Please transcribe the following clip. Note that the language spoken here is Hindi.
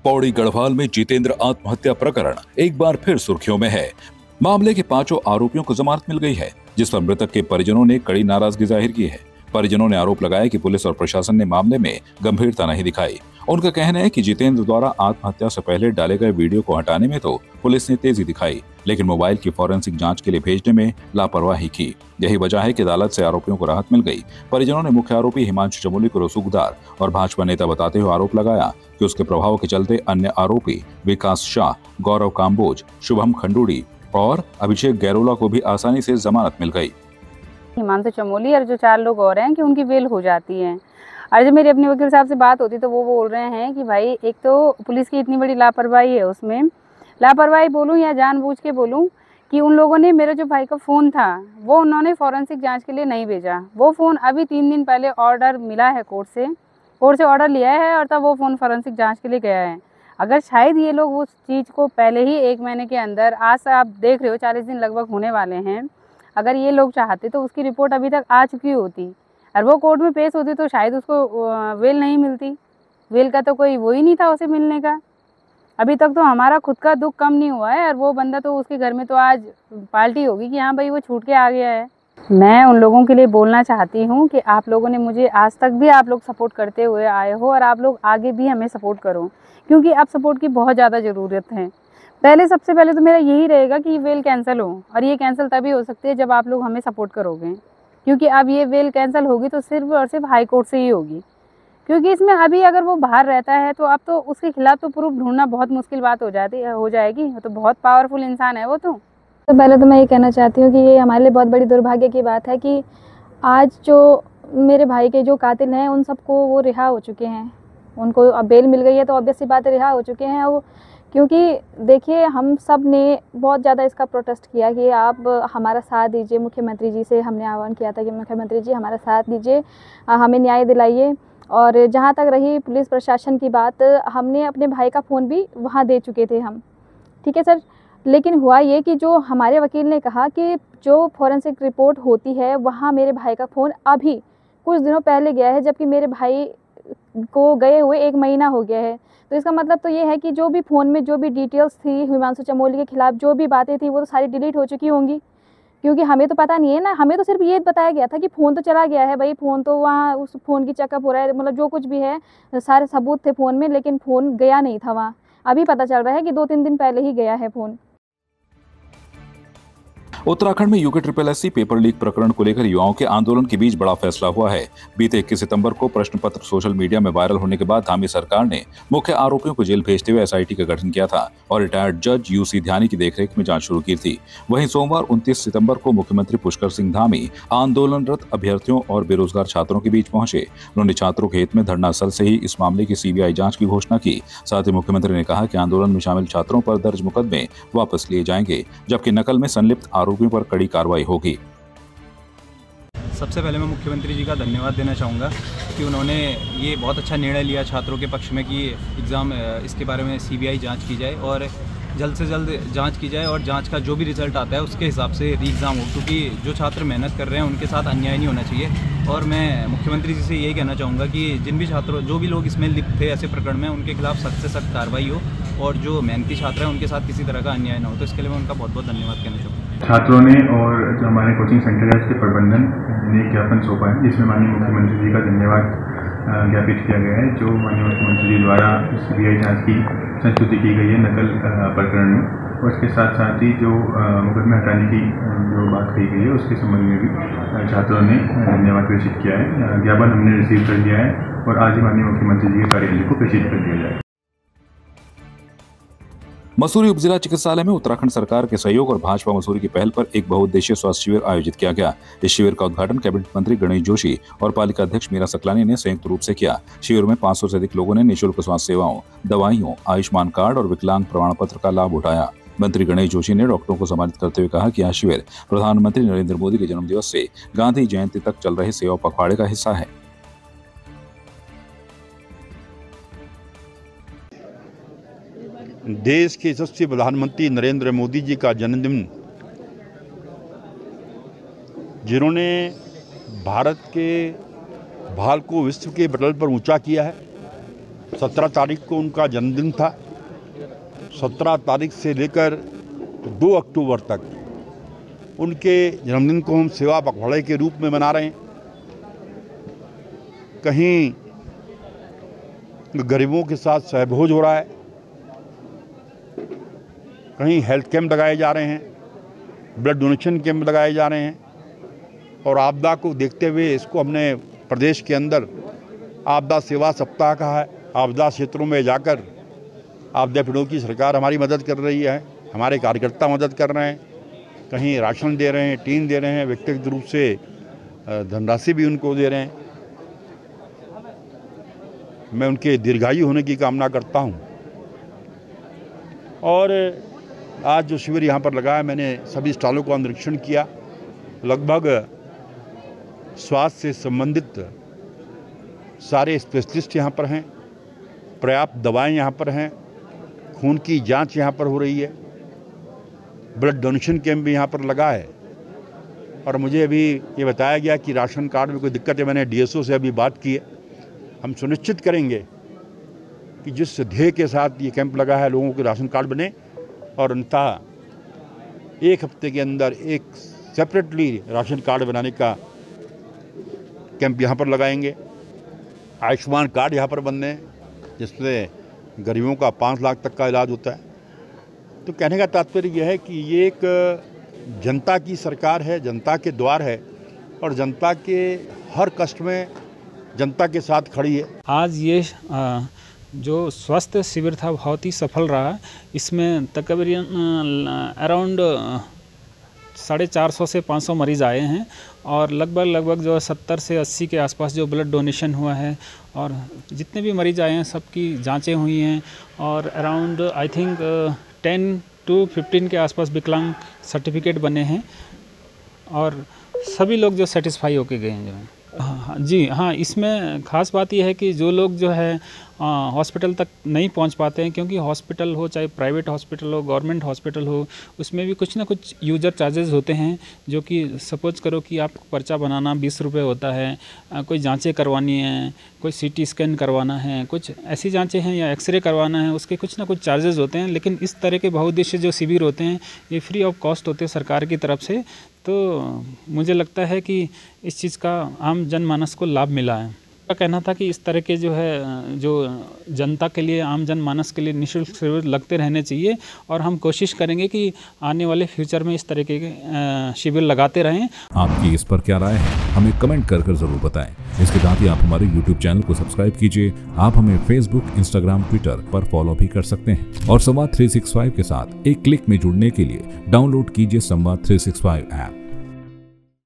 पौड़ी गढ़वाल में जितेंद्र आत्महत्या प्रकरण एक बार फिर सुर्खियों में है। मामले के 5 आरोपियों को जमानत मिल गई है, जिस पर मृतक के परिजनों ने कड़ी नाराजगी जाहिर की है। परिजनों ने आरोप लगाया कि पुलिस और प्रशासन ने मामले में गंभीरता नहीं दिखाई। उनका कहना है कि जितेंद्र द्वारा आत्महत्या से पहले डाले गए वीडियो को हटाने में तो पुलिस ने तेजी दिखाई, लेकिन मोबाइल की फॉरेंसिक जांच के लिए भेजने में लापरवाही की। यही वजह है कि अदालत से आरोपियों को राहत मिल गई। परिजनों ने मुख्य आरोपी हिमांशु चमोली को रसूखदार और भाजपा नेता बताते हुए आरोप लगाया कि उसके प्रभाव के चलते अन्य आरोपी विकास शाह, गौरव काम्बोज, शुभम खंडूड़ी और अभिषेक गैरोला को भी आसानी से जमानत मिल गई। हिमांशु चमोली और जो 4 लोग और हैं कि उनकी बेल हो जाती है। और जब मेरी अपने वकील साहब से बात होती तो वो बोल रहे हैं कि भाई एक तो पुलिस की इतनी बड़ी लापरवाही है, उसमें लापरवाही बोलूं या जानबूझ के बोलूं कि उन लोगों ने मेरा जो भाई का फ़ोन था वो उन्होंने फॉरेंसिक जांच के लिए नहीं भेजा। वो फ़ोन अभी 3 दिन पहले ऑर्डर मिला है कोर्ट से ऑर्डर लिया है और तब वो फ़ोन फॉरेंसिक जाँच के लिए गया है। अगर शायद ये लोग उस चीज़ को पहले ही 1 महीने के अंदर, आज से आप देख रहे हो 40 दिन लगभग होने वाले हैं, अगर ये लोग चाहते तो उसकी रिपोर्ट अभी तक आ चुकी होती और वो कोर्ट में पेश होती तो शायद उसको बेल नहीं मिलती। बेल का तो कोई वो ही नहीं था उसे मिलने का। अभी तक तो हमारा खुद का दुख कम नहीं हुआ है और वो बंदा तो उसके घर में तो आज पार्टी होगी कि हाँ भाई वो छूट के आ गया है। मैं उन लोगों के लिए बोलना चाहती हूँ कि आप लोगों ने मुझे आज तक भी आप लोग सपोर्ट करते हुए आए हो और आप लोग आगे भी हमें सपोर्ट करो, क्योंकि अब सपोर्ट की बहुत ज़्यादा ज़रूरत है। सबसे पहले तो मेरा यही रहेगा कि वेल कैंसिल हो, और ये कैंसिल तभी हो सकती है जब आप लोग हमें सपोर्ट करोगे, क्योंकि अब ये वेल कैंसिल होगी तो सिर्फ और सिर्फ हाई कोर्ट से ही होगी, क्योंकि इसमें अभी अगर वो बाहर रहता है तो अब तो उसके खिलाफ तो प्रूफ ढूंढना बहुत मुश्किल बात हो जाएगी। वो तो बहुत पावरफुल इंसान है वो तो पहले तो मैं ये कहना चाहती हूँ कि ये हमारे लिए बहुत बड़ी दुर्भाग्य की बात है कि आज जो मेरे भाई के जो कातिल हैं उन सबको वो रिहा हो चुके हैं। उनको अब बेल मिल गई है तो ऑब्वियस सी बात है रिहा हो चुके हैं वो, क्योंकि देखिए हम सब ने बहुत ज़्यादा इसका प्रोटेस्ट किया कि आप हमारा साथ दीजिए। मुख्यमंत्री जी से हमने आह्वान किया था कि मुख्यमंत्री जी हमारा साथ दीजिए, हमें न्याय दिलाइए। और जहाँ तक रही पुलिस प्रशासन की बात, हमने अपने भाई का फ़ोन भी वहाँ दे चुके थे हम, ठीक है सर। लेकिन हुआ ये कि जो हमारे वकील ने कहा कि जो फॉरेंसिक रिपोर्ट होती है वहाँ मेरे भाई का फ़ोन अभी कुछ दिनों पहले गया है, जबकि मेरे भाई को गए हुए 1 महीना हो गया है। तो इसका मतलब तो ये है कि जो भी फ़ोन में जो भी डिटेल्स थी हिमांशु चमोली के खिलाफ, जो भी बातें थी वो तो सारी डिलीट हो चुकी होंगी, क्योंकि हमें तो पता नहीं है ना। हमें तो सिर्फ ये बताया गया था कि फ़ोन तो चला गया है भाई, फ़ोन तो वहाँ उस फ़ोन की चेकअप हो रहा है, मतलब जो कुछ भी है सारे सबूत थे फ़ोन में, लेकिन फ़ोन गया नहीं था वहाँ। अभी पता चल रहा है कि 2-3 दिन पहले ही गया है फ़ोन। उत्तराखंड में यूके SSSC पेपर लीक प्रकरण को लेकर युवाओं के आंदोलन के बीच बड़ा फैसला हुआ है। बीते 21 सितंबर को प्रश्न पत्र सोशल मीडिया में वायरल होने के बाद धामी सरकार ने मुख्य आरोपियों को जेल भेजते हुए SIT का गठन किया था और रिटायर्ड जज UC ध्यानी की देखरेख में जांच शुरू की थी। वहीं सोमवार 29 सितंबर को मुख्यमंत्री पुष्कर सिंह धामी आंदोलनरत अभ्यर्थियों और बेरोजगार छात्रों के बीच पहुंचे। उन्होंने छात्रों के हित में धरना स्थल से ही इस मामले की CBI जांच की घोषणा की। साथ ही मुख्यमंत्री ने कहा कि आंदोलन में शामिल छात्रों पर दर्ज मुकदमे वापस लिए जाएंगे, जबकि नकल में संलिप्त आरोपियों पर कड़ी कार्रवाई होगी। सबसे पहले मैं मुख्यमंत्री जी का धन्यवाद देना चाहूँगा कि उन्होंने ये बहुत अच्छा निर्णय लिया छात्रों के पक्ष में कि एग्ज़ाम इसके बारे में CBI जांच की जाए और जल्द से जल्द जांच की जाए और जांच का जो भी रिज़ल्ट आता है उसके हिसाब से री एग्ज़ाम हो, क्योंकि जो छात्र मेहनत कर रहे हैं उनके साथ अन्याय नहीं होना चाहिए। और मैं मुख्यमंत्री जी से यही कहना चाहूँगा कि जिन भी छात्रों जो भी लोग इसमें लिप्त थे ऐसे प्रकरण में, उनके खिलाफ सख्त से सख्त कार्रवाई हो और जो मेहनती छात्र हैं उनके साथ किसी तरह का अन्याय ना हो। तो इसके लिए मैं उनका बहुत बहुत धन्यवाद कहना चाहूँगा। छात्रों ने और जो हमारे कोचिंग सेंटर है उसके प्रबंधन ने एक ज्ञापन सौंपा है, जिसमें माननीय मुख्यमंत्री जी का धन्यवाद ज्ञापित किया गया है। जो माननीय मुख्यमंत्री जी द्वारा CBI जांच की संस्तुति की गई है नकल प्रकरण में, और इसके साथ साथ ही जो मुकदमे हटाने की जो बात कही गई है उसके संबंध में भी छात्रों ने धन्यवाद प्रेषित किया है। ज्ञापन हमने रिसीव कर लिया है और आज ही माननीय मुख्यमंत्री जी के कार्यालय को प्रेषित कर दिया जाए। मसूरी उपजिला चिकित्सालय में उत्तराखंड सरकार के सहयोग और भाजपा मसूरी की पहल पर एक बहुउद्देशीय स्वास्थ्य शिविर आयोजित किया गया। इस शिविर का उद्घाटन कैबिनेट मंत्री गणेश जोशी और पालिका अध्यक्ष मीरा सकलानी ने संयुक्त रूप से किया। शिविर में 500 से अधिक लोगों ने निःशुल्क स्वास्थ्य सेवाओं, दवाइयों, आयुष्मान कार्ड और विकलांग प्रमाण पत्र का लाभ उठाया। मंत्री गणेश जोशी ने डॉक्टरों को सम्मानित करते हुए कहा कि यह शिविर प्रधानमंत्री नरेंद्र मोदी के जन्मदिवस से गांधी जयंती तक चल रहे सेवा पखवाड़े का हिस्सा है। देश के यशस्वी प्रधानमंत्री नरेंद्र मोदी जी का जन्मदिन, जिन्होंने भारत के भाल को विश्व के पटल पर ऊंचा किया है, 17 तारीख को उनका जन्मदिन था। 17 तारीख से लेकर 2 अक्टूबर तक उनके जन्मदिन को हम सेवा पखवाड़े के रूप में मना रहे हैं। कहीं गरीबों के साथ सहभोज हो रहा है, कहीं हेल्थ कैंप लगाए जा रहे हैं, ब्लड डोनेशन कैंप लगाए जा रहे हैं। और आपदा को देखते हुए इसको हमने प्रदेश के अंदर आपदा सेवा सप्ताह कहा है। आपदा क्षेत्रों में जाकर आपदा पीड़ितों की सरकार हमारी मदद कर रही है, हमारे कार्यकर्ता मदद कर रहे हैं, कहीं राशन दे रहे हैं, टीन दे रहे हैं, व्यक्तिगत रूप से धनराशि भी उनको दे रहे हैं। मैं उनके दीर्घायु होने की कामना करता हूं। और आज जो शिविर यहाँ पर लगा है, मैंने सभी स्टॉलों का निरीक्षण किया। लगभग स्वास्थ्य से संबंधित सारे स्पेशलिस्ट यहाँ पर हैं, पर्याप्त दवाएं यहाँ पर हैं, खून की जांच यहाँ पर हो रही है, ब्लड डोनेशन कैंप भी यहाँ पर लगा है। और मुझे अभी ये बताया गया कि राशन कार्ड में कोई दिक्कत है। मैंने डीएसओ से अभी बात की है। हम सुनिश्चित करेंगे कि जिस ध्येय के साथ ये कैंप लगा है लोगों के राशन कार्ड बने, और अंततः 1 हफ्ते के अंदर एक सेपरेटली राशन कार्ड बनाने का कैंप यहाँ पर लगाएंगे। आयुष्मान कार्ड यहाँ पर बनने हैं, जिससे गरीबों का 5 लाख तक का इलाज होता है। तो कहने का तात्पर्य यह है कि ये एक जनता की सरकार है, जनता के द्वार है, और जनता के हर कष्ट में जनता के साथ खड़ी है। आज ये जो स्वास्थ्य शिविर था बहुत ही सफल रहा। इसमें तकरीबन अराउंड 450 से 500 मरीज़ आए हैं, और लगभग जो 70 से 80 के आसपास जो ब्लड डोनेशन हुआ है, और जितने भी मरीज़ आए हैं सबकी जांचें हुई हैं, और अराउंड आई थिंक 10 to 15 के आसपास विकलांग सर्टिफिकेट बने हैं, और सभी लोग जो सेटिस्फाई होके गए हैं जो है। हाँ, इसमें ख़ास बात यह है कि जो लोग जो है हॉस्पिटल तक नहीं पहुंच पाते हैं, क्योंकि हॉस्पिटल हो, चाहे प्राइवेट हॉस्पिटल हो, गवर्नमेंट हॉस्पिटल हो, उसमें भी कुछ ना कुछ यूज़र चार्जेस होते हैं। जो कि सपोज करो कि आपको पर्चा बनाना 20 रुपये होता है, कोई जांचें करवानी है, कोई सीटी स्कैन करवाना है, कुछ ऐसी जांचें हैं, या एक्सरे करवाना है, उसके कुछ ना कुछ चार्जेस होते हैं। लेकिन इस तरह के बहुउद्देशीय जो शिविर होते हैं ये फ्री ऑफ कॉस्ट होते हैं सरकार की तरफ से। तो मुझे लगता है कि इस चीज़ का आम जनमानस को लाभ मिला है। मेरा कहना था कि इस तरह के जो है जो जनता के लिए, आम जनमानस के लिए निःशुल्क शिविर लगते रहने चाहिए, और हम कोशिश करेंगे कि आने वाले फ्यूचर में इस तरह के शिविर लगाते रहें। आपकी इस पर क्या राय है, हमें कमेंट कर जरूर बताएं। इसके साथ ही आप हमारे YouTube चैनल को सब्सक्राइब कीजिए। आप हमें Facebook, Instagram, Twitter पर फॉलो भी कर सकते हैं, और संवाद 365 के साथ एक क्लिक में जुड़ने के लिए डाउनलोड कीजिए संवाद 365 ऐप।